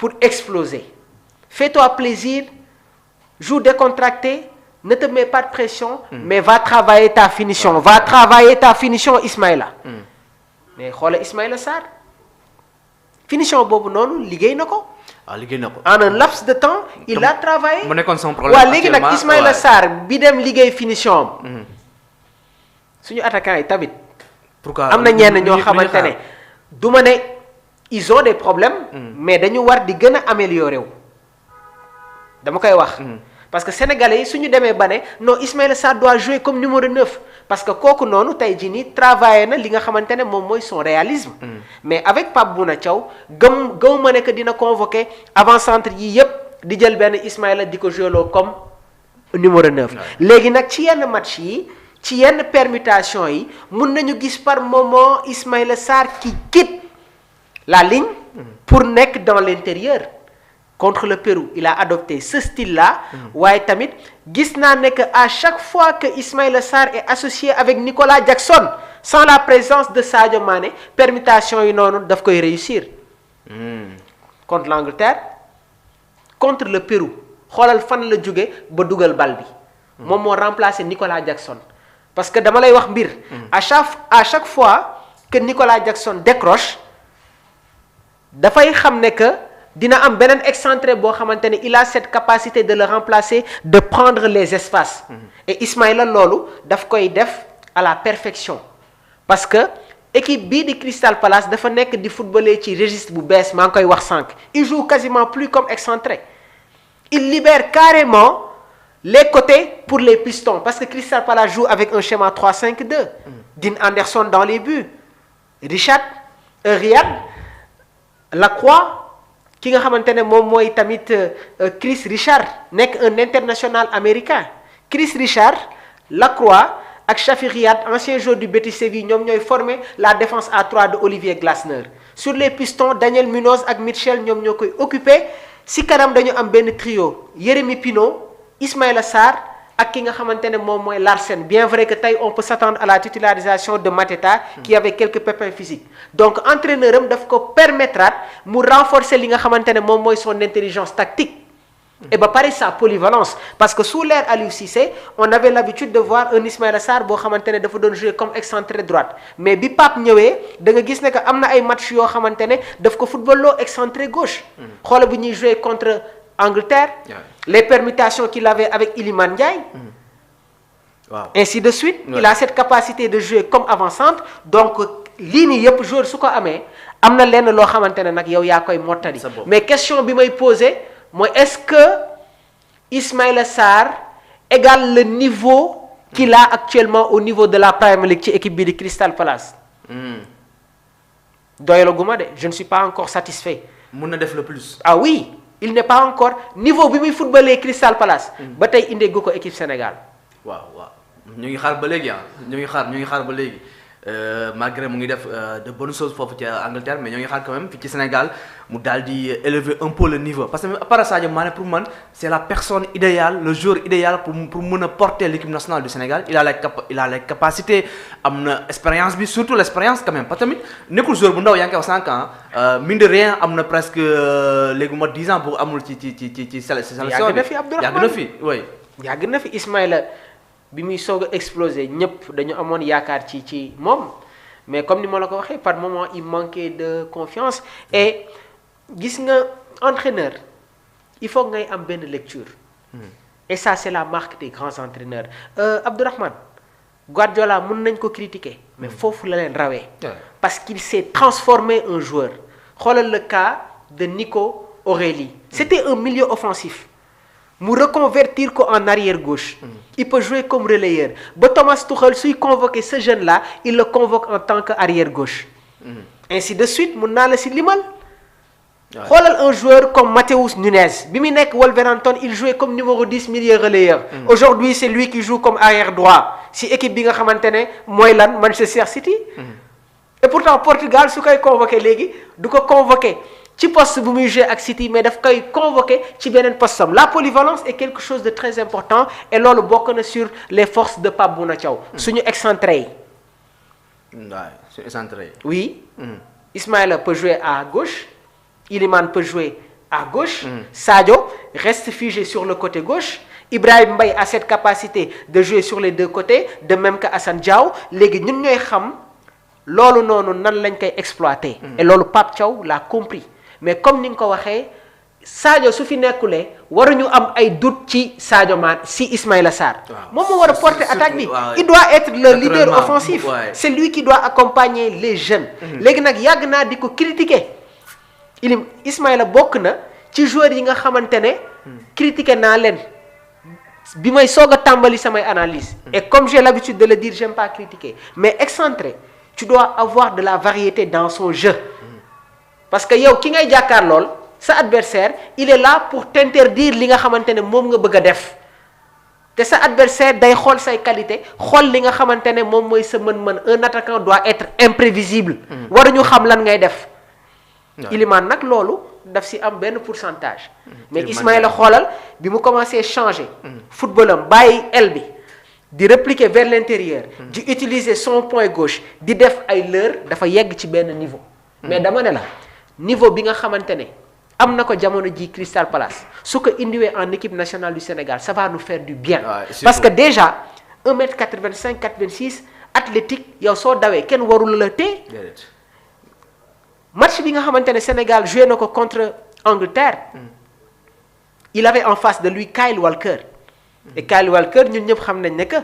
pour exploser. Fais-toi plaisir, joue décontracté, ne te mets pas de pression, mais va travailler ta finition. Va travailler ta finition, Ismaïla. Mais xoolal Ismaïla Sarr finition boobu noonu liggéey na ko. liggéey na ko. En un laps de temps il a travaillé. mu nekkoon son problème waaw léegi nag Ismaïla Sarr bi dem liggéey finition am. suñu attaquant yi tamit. pourquoi am na ñenn ñoo xamante ne du ma ne ils ont des problèmes. mais dañu war di gën a améliorer wu. dama koy wax. parce que sénégalais yi suñu demee ba ne non Ismaïla Sarr doit jouer comme numéro 9 parce que kooku noonu tey jii nii travaillé na li nga xamante ne moom mooy son réalisme. mais avec Pape Bouna Thiaw gëm ma ne que dina convoquer avant-centre yi yépp di jël benn Ismaïla di ko jouer comme numéro 9. léegi nag ci yenn match yi ci yenn permutation yi mun nañu gis par moment Ismaïla Sarr qui quitte la ligne pour nekk dans l'intérieur. Contre le Pérou il a adopté ce style-là. waaye tamit gis naa ne que à chaque fois que Ismaïla Sarr est associé avec Nicolas Jackson sans la présence de Sadio Mané permutation yi noonu daf koy réussir. contre l'Angleterre contre le Pérou xoolal fan la jóge ba dugal bal bi. moom moo remplacé Nicolas Jackson. parce que dama lay wax mbir. à chaque fois que Nicolas Jackson décroche dafay xam ne que. dina am beneen excentré boo xamante ne il a cette capacité de le remplacer de prendre les espaces. et Ismaïla loolu daf koy def à la perfection. parce que équipe bii di Crystal Palace dafa nekk di footballer ci registre bu bees maa ngi koy wax sànq. il joue quasiment plus comme excentré. il libère carrément les côtés pour les pistons parce que Crystal Palace joue avec un schéma 3-5-2. Dean Anderson dans les buts. Riyad Lacroix. ki nga xamante ne moom mooy tamit Chris Richard nekk un international américain Chris Richard Lacroix ak Shafi Riyad ancien joueur du Betis Séville ñoom ñooy former la défense à 3 de Olivier Glasner sur les pistons Daniel Munoz ak Mitchell ñoom ñoo koy occupé si kanam dañu am benn trio Jérémy Pino Ismaïla Sarr ak ki nga xamante ne moom mooy Larsen bien vrai que tey on peut s'attendre à la titularisation de Mateta qui avait quelques pépins physiques donc entraîneur am daf ko permettra mu renforcer li nga xamante ne moom mooy son intelligence tactique et ba pare sa polyvalence parce que sous l'ère Aliou Cissé on avait l'habitude de voir un Ismaïla Sarr boo xamante ne dafa doon jouer comme excentré droite mais bi Pape ñëwee da nga gis ne que am na ay match yoo xamante ne daf ko footballoo excentré gauche xoola bu ñuy jouer contre Angleterre, les permutations qu'il avait avec Iliman Ndiaye, ainsi de suite. Il a cette capacité de jouer comme avant-centre. Donc, lii nii yëpp joueur su ko amee am na lenn loo xamante ne nag yow yaa koy mottali. mais question bi may poser mooy est-ce que Ismaïla Sarr égale le niveau qu'il a actuellement au niveau de la Premier League ci équipe bi di Crystal Palace. doyalaguma de je ne suis pas encore satisfait. mun na def le plus. ah oui. il n'est pas encore niveau bi muy footballé Crystal Palace. ba tey indee gu ko équipe Sénégal. waaw ñu ngi xaar ba léegi ñu ngi xaar ba léegi malgré mu ngi def de bonnes choses foofu ci Angleterre mais ñoo ngi xaar quand même fii ci Sénégal mu daal di élever un peu le niveau parce que à part Sadio Mané pour man c'est la personne idéale le joueur idéal pour mën a porter l'équipe nationale du Sénégal il a les capacités am na expérience bi surtout l'expérience quand même parce que tamit nekkul joueur bu ndaw yaa ngi koy wax 5 ans mine de rien am na presque léegi mot 10 ans bu amul ci sélection yàgg na fi Abdourahmane yàgg na fi oui. yàgg na fi Ismaïla bi muy soog a explosé ñëpp dañu amoon yaakaar ci moom mais comme ni ma la ko waxee par moment il manquait de confiance et gis nga entraîneur il faut ngay am benn lecture. et ça c'est la marque des grands entraîneurs Abdourahmane Guardiola mën nañ ko critiquer mais foofu la leen rawee. parce qu'il s'est transformé un joueur xoolal le cas de Nico Aurélie. c'était un milieu offensif. mu reconvertir ko en arrière gauche. il peut jouer comme relayeur ba Thomas Tuchel suy convoquer ce jeune là il le convoque en tant que arrière gauche. ainsi de suite mun naa la si limal. xoolal un joueur comme Matheus Nunes bi mu nekk Wolverhampton il jouait comme numéro 10 milieu relayeur. aujourd'hui c'est lui qui joue comme arrière droit si équipe bi nga xamante ne mooy lan Manchester City. et pourtant Portugal su koy convoquer léegi du ko convoquer. ci poste bu muy jouer ak City mais daf koy convoquer ci beneen poste am la polyvalence est quelque chose de très important et loolu bokk na sur les forces de Pape Bouna Thiaw. suñu excentré yi. waaw suñu excentré yi. oui. Ismaïla peut jouer à gauche Iliman peut jouer à gauche. Sadio reste figé sur le côté gauche. Ibrahima Mbaye a cette capacité de jouer sur les deux côtés de même que Assane Diao léegi ñun ñooy xam loolu noonu nan lañ koy exploiter. et loolu Pape Thiaw l'a compris mais comme ni nga ko waxee Sadio su fi nekkulee waruñu am ay doute ci Sadio Mané si Ismaïla Sarr. moom moo war a porter attaque bi. il doit être le leader offensif. c'est lui qui doit accompagner les jeunes. léegi nag yàgg naa di ko critiquer. Ismaïla bokk na ci joueurs yi nga xamante ne. critiquer naa leen bi may soog a tàmbali samay analyse. et comme j'ai l'habitude de le dire j'aime pas critiquer mais excentré tu dois avoir de la variété dans son jeu. parce que yow ki ngay jàkkaar lool. sa adversaire il est là pour t'interdire li nga xamante ne moom nga bëgg a def te sa adversaire day xool say qualité xool li nga xamante ne moom mooy sa mën-mën un attaquant doit être imprévisible. waruñu xam lan ngay def. Iliman nag loolu daf si am benn pourcentage. mais Ismaïla xoolal bi mu commencé changer. footballam bàyyi aile bi di répliquer vers l'intérieur. di utiliser son point gauche di def ay leurre dafa yegg ci benn niveau. mais dama ne la niveau bi nga xamante ne. am na ko jamono ji Crystal Palace su ko indiwee en équipe nationale du Sénégal ça va nous faire du bien. parce que déjà 1m85 86 athlétique yow soo dawee kenn warul la téye. match bi nga xamante ne Sénégal joué na ko contre Angleterre. il avait en face de lui Kyle Walker. et Kyle Walker ñun ñëpp xam nañ ne que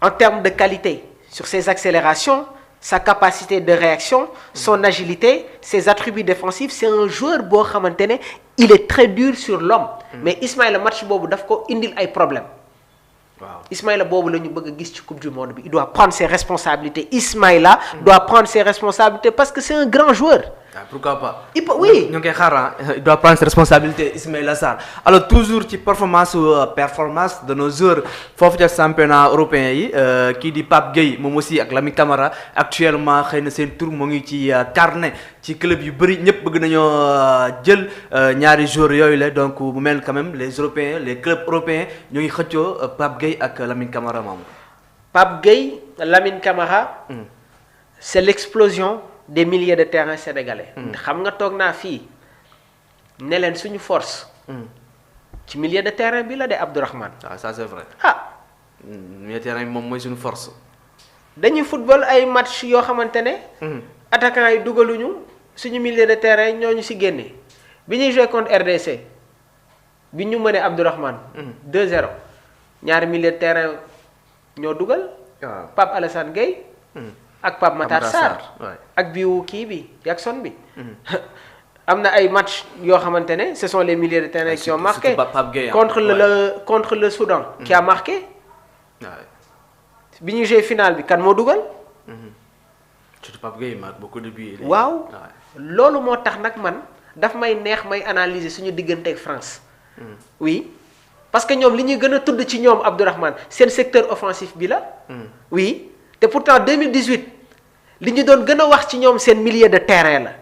en termes de qualité sur ses accélérations. sa capacité de réaction son agilité ses attributs défensifs c'est un joueur boo xamante ne il est très dur sur l'homme mais Ismaïla match boobu daf ko indil ay problèmes. waaw Ismaïla boobu la ñu bëgg a gis ci coupe du monde bi il doit prendre ses responsabilités Ismaïla doit prendre ses responsabilités parce que c'est un grand joueur. pourquoi pas. il peut oui ñu ngi koy xaar il doit prendre ses responsabilités Ismaïla Sarr alors toujours ci performance de nos joueurs foofu ca championnat européen yi kii di Pape Gueye moom aussi ak Lamine Camara actuellement xëy na seen tour mu ngi ci carnet ci club yu bëri ñëpp bëgg nañoo jël ñaari joueurs yooyu la donc mu mel quand même les européens les clubs européens ñu ngi xëccoo Pape Gueye ak Lamine Camara moom. Pape Gueye Lamine Camara. c'est l'explosion des milliers de terrains sénégalais. xam nga toog naa fii ne leen suñu force. ci milieu de terrain bi la de Abdourahmane. ça c'est vrai. milieu de terrain bi moom mooy suñu force. dañuy football ay match yoo xamante ne. attaquants yi dugaluñu suñu milieu de terrain ñooñu si génne bi ñuy jouer contre RDC bi ñu mënee Abdourahmane. 2-0 ñaari milieu de terrain ñoo dugal. Pape Alassane Gueye. ak Pape Matar Sarr ak biwu kii bi Jackson bi. am na ay match yoo xamante ne ce sont les milieux de terrain qui ont marqué contre le Soudan. qui a marqué. bi ñu joué final bi kan moo dugal. surtout Pape Gueye marque beaucoup de buts. waaw loolu moo tax nag man daf may neex may analyser suñu diggante ak France. oui parce que ñoom li ñuy gën a tudd ci ñoom Abdourahmane seen secteur offensif bi la. oui. te pourtant 2018 li ñu doon gën a wax ci ñoom seen milieu de terrain la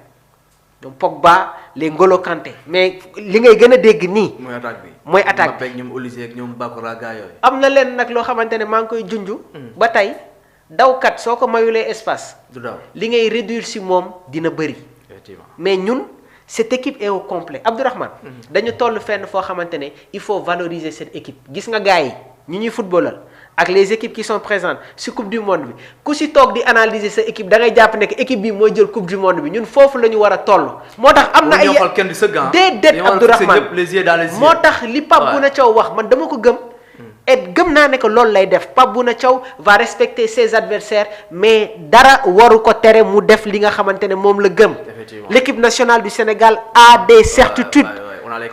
ñoom Pogba les Ngolo Kanté mais li ngay gën a dégg nii. mooy attaque bi mooy attaque bi ñoom Olise ak ñoom Bakora gaa yooyu. am na leen nag loo xamante ne maa ngi koy junj. ba tey dawkat soo ko mayulee espace. du daw li ngay réduire si moom dina bëri. effectivement mais ñun cette équipe est au complet Abdourahmane. dañu toll fenn foo xamante ne il faut valoriser cette équipe gis nga gars yi ñu ñuy footballal. ak les équipes qui sont présentes ci coupe du monde bi ku ci toog di analyser sa équipe da ngay jàpp ne que équipe bi mooy jël coupe du monde bi ñun foofu la ñu war a toll. moo tax am na ay déedéet Abdourahmane moo tax li Pape Bouna Thiaw wax man dama ko gëm. et gëm naa ne que loolu lay def Pape Bouna Thiaw va respecter ses adversaires mais dara waru ko tere mu def li nga xamante ne moom la gëm. l'équipe nationale du Sénégal a des certitudes.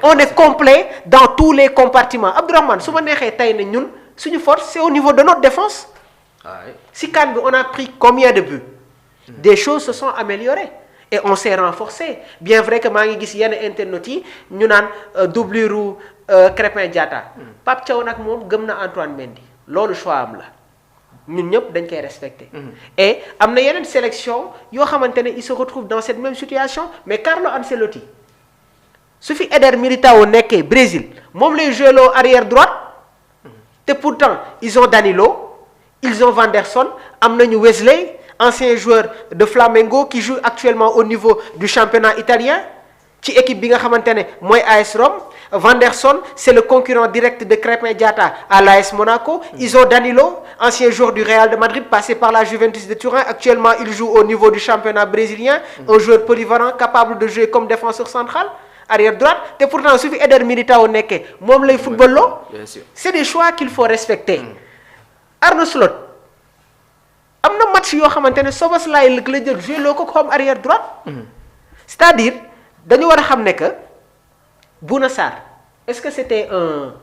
on est complet dans tous les compartiments Abdourahmane su ma neexee tey ne ñun. suñu force c'est au niveau de notre défense. si CAN bi on a pris combien de buts. des choses se sont améliorées et on s'est renforcé bien vrai que maa ngi gis yenn internautes yi ñu naan doublure Crépin Diatta. Pape Thiaw nag moom gëm na Antoine Mendy loolu choix am la ñun ñëpp dañ koy respecter. et am na yeneen sélection yoo xamante ne il se retrouve dans cette même situation mais Carlo Ancelotti su fi Eder Militão nekkee Brésil moom lay joué loo arrière droite. te pourtant ils ont Danilo ils ont Vanderson am nañu Wesley ancien joueur de Flamengo qui joue actuellement au niveau du championnat italien ci équipe bi nga xamante ne mooy AS Rome. Vanderson, c'est le concurrent direct de Krépin Diatta à l'AS Monaco. Ils ont Danilo, ancien joueur du Real de Madrid, passé par la Juventus de Turin. Actuellement, il joue au niveau du championnat brésilien. Un joueur polyvalent, capable de jouer comme défenseur central, arrière droite. Et pourtant, il suffit Eder Militao nekke moom lay football lo. C'est des choix qu'il faut respecter. Arne Slot am na match yoo xamante ne Szoboszlai la jël joué loo ko comme arrière droite. C'est-à-dire dañu war a xam ne que Bouna Sarr est-ce que c'était un